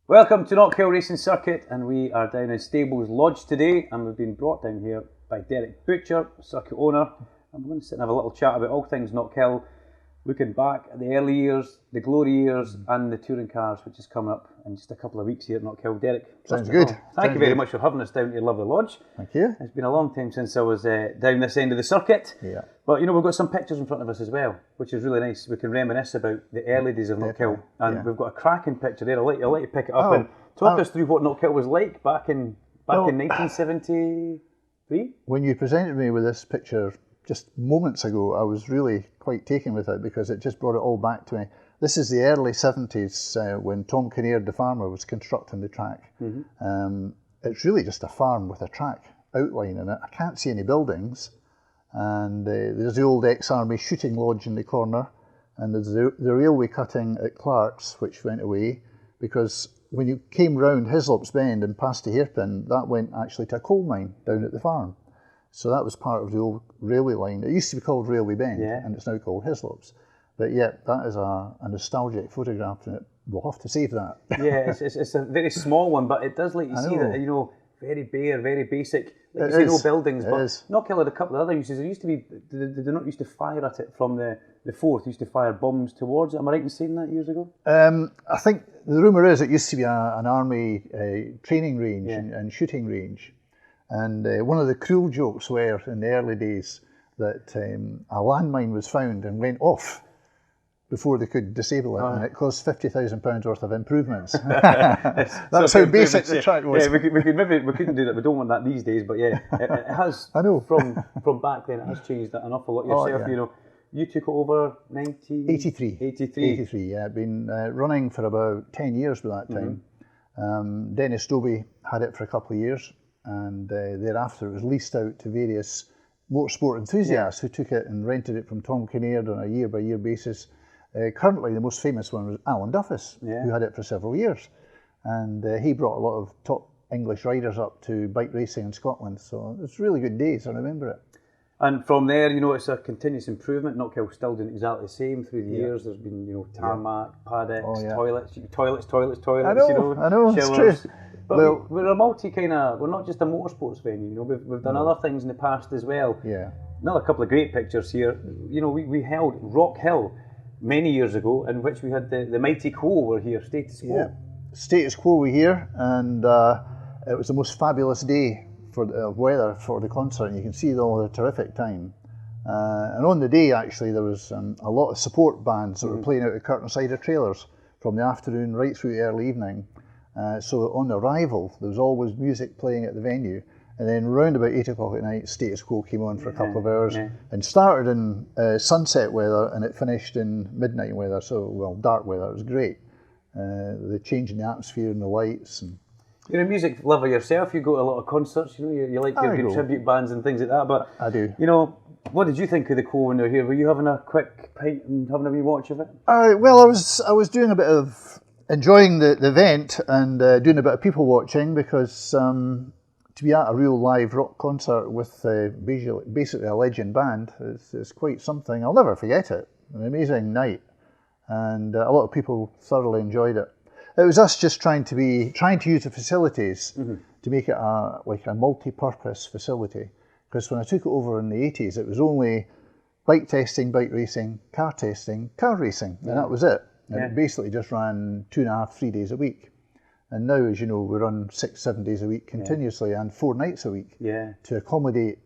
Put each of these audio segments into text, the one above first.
Welcome to Knockhill Racing Circuit, and we are down in Stables Lodge today, and we've been brought down here by Derek Butcher, circuit owner, and we're going to sit and have a little chat about all things Knockhill, looking back at the early years, the glory years, and the touring cars, which is coming up in just a couple of weeks here at Knockhill. Derek, sounds good. Thank you very much for having us down to your lovely lodge. Thank you. It's been a long time since I was down this end of the circuit. Yeah. But you know, we've got some pictures in front of us as well, which is really nice. We can reminisce about the early days of Knockhill, and we've got a cracking picture there. I'll let you pick it up and talk us through what Knockhill was like back in 1973. When you presented me with this picture just moments ago, I was really quite taken with it because it just brought it all back to me. This is the early 70s when Tom Kinnaird, the farmer, was constructing the track. Mm-hmm. It's really just a farm with a track outline in it. I can't see any buildings. And there's the old ex-army shooting lodge in the corner, and there's the railway cutting at Clark's, which went away, because when you came round Hislop's Bend and past the hairpin, that went actually to a coal mine down at the farm. So that was part of the old railway line. It used to be called Railway Bend, and it's now called Hislop's. But yeah, that is a nostalgic photograph, and we'll have to save that. Yeah, it's a very small one, but it does let you see that, you know, very bare, very basic. Like you say, no buildings, but Knockhill had a couple of other uses. There used to be, they did not used to fire at it from the Forth. They used to fire bombs towards it. Am I right in saying that years ago? I think the rumour is it used to be an army training range and shooting range. And one of the cruel jokes were in the early days that a landmine was found and went off before they could disable it, and it cost £50,000 worth of improvements. That's how basic the track was. Yeah, we couldn't do that. We don't want that these days, but yeah, it has. I know. From back then, it has changed an awful lot. Yourself, you know, you took over 1983. 83. Yeah, been running for about 10 years by that time. Mm-hmm. Dennis Dobie had it for a couple of years, and thereafter it was leased out to various motorsport enthusiasts who took it and rented it from Tom Kinnaird on a year-by-year basis. Currently, the most famous one was Alan Duffus, who had it for several years. And he brought a lot of top English riders up to bike racing in Scotland. So it's really good days, I remember it. And from there, you know, it's a continuous improvement. Knockhill's still doing exactly the same through the years. There's been, you know, tarmac, paddocks, toilets. I know, showers. It's true. But we're a multi we're not just a motorsports venue, you know, we've done other things in the past as well. Yeah. Another couple of great pictures here. You know, we held Rock Hill many years ago, in which we had the mighty Quo were here, Status Quo. Yeah, Status Quo were here, and it was the most fabulous day for the weather for the concert, and you can see all the terrific time. And on the day, actually, there was a lot of support bands that were playing out of curtain cider trailers from the afternoon right through the early evening. So on arrival, there was always music playing at the venue. And then round about 8 o'clock at night, Status Quo came on for a couple of hours and started in sunset weather, and it finished in midnight weather, dark weather. It was great. The change in the atmosphere and the lights. And you're a music lover yourself. You go to a lot of concerts. You know, you like your tribute bands and things like that. But I do. You know, what did you think of the Quo when they were here? Were you having a quick pint and having a wee watch of it? Well, I was doing a bit of enjoying the event and doing a bit of people watching, because to be at a real live rock concert with basically a legend band is quite something. I'll never forget it. An amazing night, and a lot of people thoroughly enjoyed it. It was us just trying to use the facilities to make it a multi-purpose facility. Because when I took it over in the 80s, it was only bike testing, bike racing, car testing, car racing, and that was it. And it basically just ran 2.5, 3 days a week. And now, as you know, we run 6-7 days a week continuously and 4 nights a week to accommodate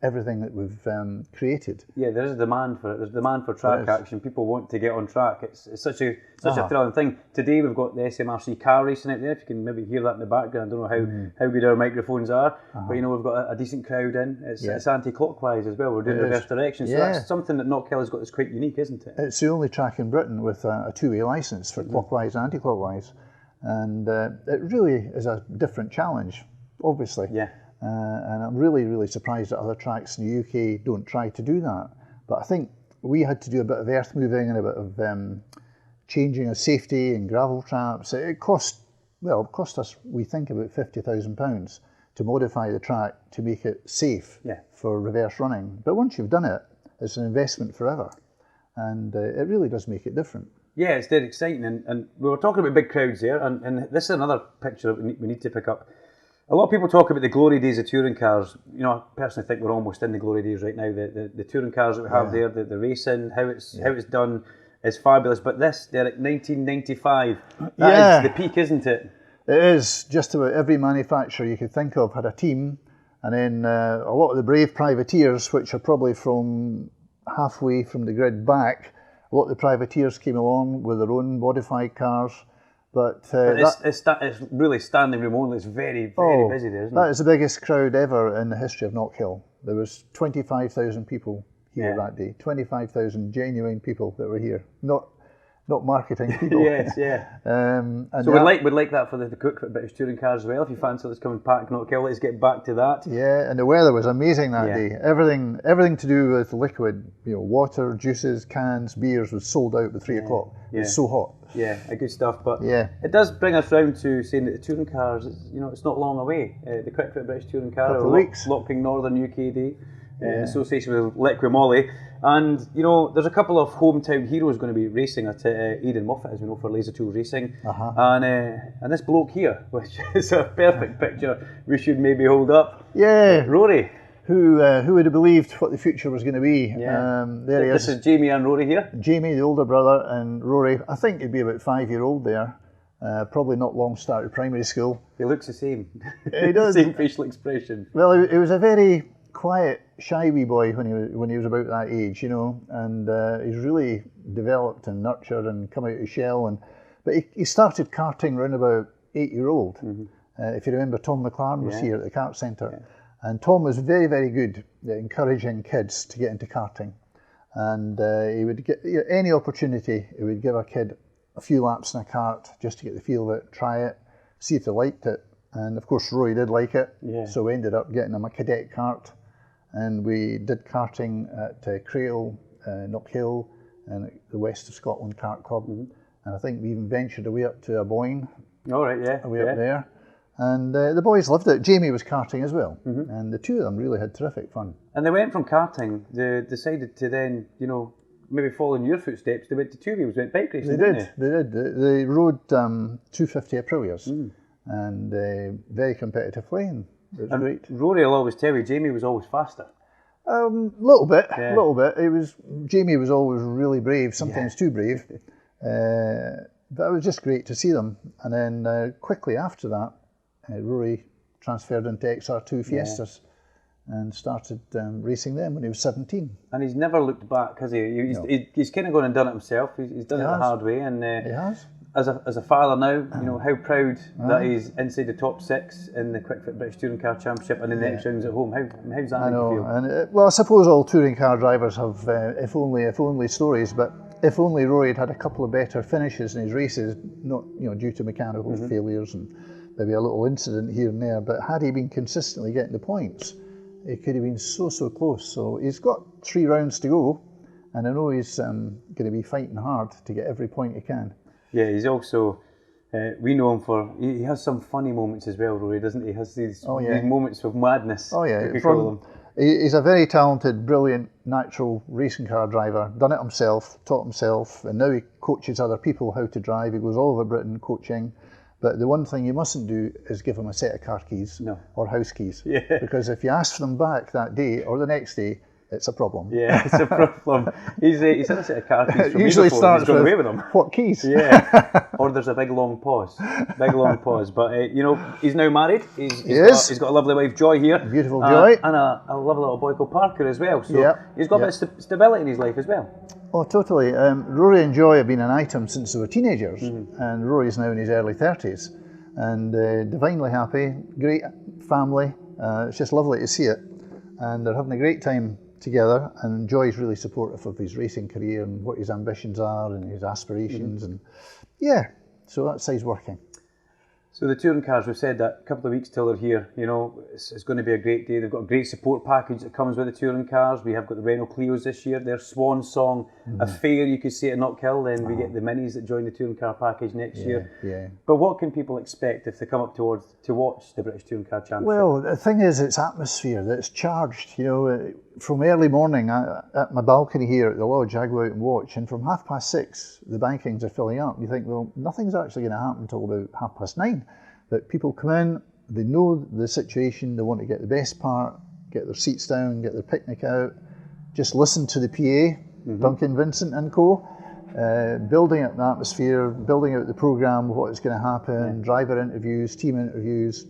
everything that we've created. Yeah, there is a demand for it. There's demand for track action. People want to get on track. It's such a thrilling thing. Today we've got the SMRC car racing out there. If you can maybe hear that in the background, I don't know how good our microphones are, but you know, we've got a decent crowd in. It's anti-clockwise as well. We're doing reverse direction, so that's something that Knockhill has got that's quite unique, isn't it? It's the only track in Britain with a two-way licence for clockwise and anti-clockwise. And it really is a different challenge, obviously. Yeah. And I'm really, really surprised that other tracks in the UK don't try to do that. But I think we had to do a bit of earth moving and a bit of changing of safety and gravel traps. It cost us, we think, about £50,000 to modify the track to make it safe for reverse running. But once you've done it, it's an investment forever. And it really does make it different. Yeah, it's dead exciting, and we were talking about big crowds there, and this is another picture that we need to pick up. A lot of people talk about the glory days of touring cars. You know, I personally think we're almost in the glory days right now. The touring cars that we have there, the racing, how it's done is fabulous. But this, Derek, 1995, that is the peak, isn't it? It is. Just about every manufacturer you could think of had a team, and then a lot of the brave privateers, which are probably from halfway from the grid back, a lot of the privateers came along with their own modified cars. But it's really standing room only. It's very, very busy there, isn't it? That is the biggest crowd ever in the history of Knockhill. There was 25,000 people here that day. 25,000 genuine people that were here. Not marketing people. Yes, yeah. So we'd like that for the Quick Fit British Touring Cars as well. If you fancy let's come and pack Knockhill, let's get back to that. Yeah, and the weather was amazing that day. Everything to do with liquid, water, juices, cans, beers was sold out by 3 o'clock. It was so hot. Yeah, good stuff. But it does bring us round to saying that the touring cars, it's not long away. The Quick Fit British Touring Car, couple of weeks. Lockping Northern UK Day, in association with Liqui Moly. And, there's a couple of hometown heroes going to be racing at Eden Moffat, as we know, for Laser Tool Racing. And this bloke here, which is a perfect picture we should maybe hold up. Yeah. Rory. Who would have believed what the future was going to be? Yeah. There he is. This is Jamie and Rory here. Jamie, the older brother, and Rory, I think he'd be about 5-year-old there. Probably not long started primary school. He looks the same. He does. Same facial expression. Well, he was a very quiet, shy wee boy when he was about that age, and he's really developed and nurtured and come out of his shell. But he started karting around about 8-year-old. If you remember, Tom McLaren was here at the kart centre. Yeah. And Tom was very, very good at encouraging kids to get into karting. And he would get any opportunity, he would give a kid a few laps in a kart just to get the feel of it, try it, see if they liked it. And of course, Rory did like it. Yeah. So we ended up getting him a cadet kart. And we did karting at Crail, Knockhill, and the West of Scotland Kart Club. And I think we even ventured away up to Aboyne. All right, Away up there. And the boys loved it. Jamie was karting as well. And the two of them really had terrific fun. And they went from karting, they decided to then, maybe follow in your footsteps. They went to two wheels, went bike racing, didn't they? They did. They rode 250 Aprilias and very competitively. And it was great. Rory will always tell you, Jamie was always faster. Little bit. Jamie was always really brave, sometimes too brave. But it was just great to see them. And then quickly after that, Rory transferred into XR2 Fiestas and started racing them when he was 17. And he's never looked back, has he? He's kind of gone and done it himself. He's done it the hard way. And he has. As a father now, how proud that he's inside the top 6 in the Quick Fit British Touring Car Championship and in the next rounds at home. How's that make you feel? And I suppose all touring car drivers have if only stories, but if only Rory had had a couple of better finishes in his races, not due to mechanical failures and maybe a little incident here and there, but had he been consistently getting the points, it could have been so close. So he's got 3 rounds to go, and I know he's going to be fighting hard to get every point he can. Yeah, he's also, we know him for, he has some funny moments as well, Rory, doesn't he? He has these moments of madness. Oh yeah, he's a very talented, brilliant, natural racing car driver, done it himself, taught himself, and now he coaches other people how to drive. He goes all over Britain coaching. But the one thing you mustn't do is give him a set of car keys or house keys. Yeah. Because if you ask for them back that day or the next day, it's a problem. Yeah, it's a problem. He's had a set of car keys from usually before, starts he's gone away with them. What keys? Yeah. Or there's a big long pause. But he's now married. He's got a lovely wife, Joy, here. Beautiful Joy. And a lovely little boy called Parker as well. So he's got a bit of stability in his life as well. Oh, totally. Rory and Joy have been an item since they were teenagers, and Rory's now in his early 30s, and divinely happy, great family. It's just lovely to see it, and they're having a great time together, and Joy's really supportive of his racing career and what his ambitions are and his aspirations, and so that side's working. So the touring cars, we've said that a couple of weeks till they're here, it's going to be a great day. They've got a great support package that comes with the touring cars. We have got the Renault Clios this year, their swan song, a fair you could say at Knockhill. Then we get the Minis that join the touring car package next year. Yeah. But what can people expect if they come up to watch the British Touring Car Championship? Well, the thing is, it's atmosphere, that it's charged. from early morning at my balcony here at the lodge, I go out and watch, and from 6:30 the bankings are filling up. You think, well, nothing's actually going to happen until about 9:30. But people come in, they know the situation, they want to get the best part, get their seats down, get their picnic out, just listen to the PA, Duncan, Vincent and co, building up the atmosphere, building out the programme, what is going to happen, driver interviews, team interviews.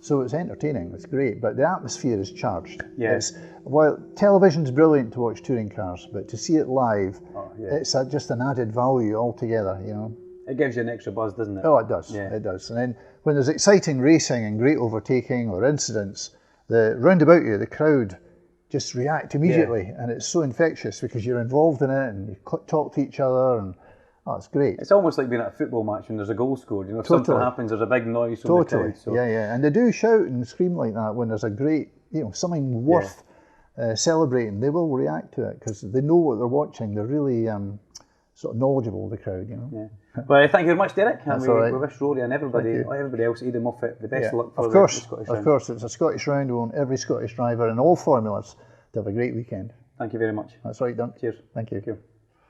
So it's entertaining, it's great, but the atmosphere is charged. Yes. While television's brilliant to watch touring cars, but to see it live, it's just an added value altogether, you know. It gives you an extra buzz, doesn't it? Oh, it does, it does. And then when there's exciting racing and great overtaking or incidents, the round about you, the crowd just react immediately, and it's so infectious because you're involved in it and you talk to each other, and it's great. It's almost like being at a football match when there's a goal scored. You know, if something happens, there's a big noise from the crowd. So. Yeah, and they do shout and scream like that when there's a great, you know, something worth celebrating. They will react to it because they know what they're watching. They're really sort of knowledgeable, the crowd, you know. Yeah. Well, thank you very much, Derek. That's we, all right. we wish Rory and everybody else, Eden Moffat, the best of luck for of course, the Scottish round. Of course, it's a Scottish round. We want every Scottish driver in all formulas to have a great weekend. Thank you very much. That's right, Dunc. Cheers. Thank you. Thank you.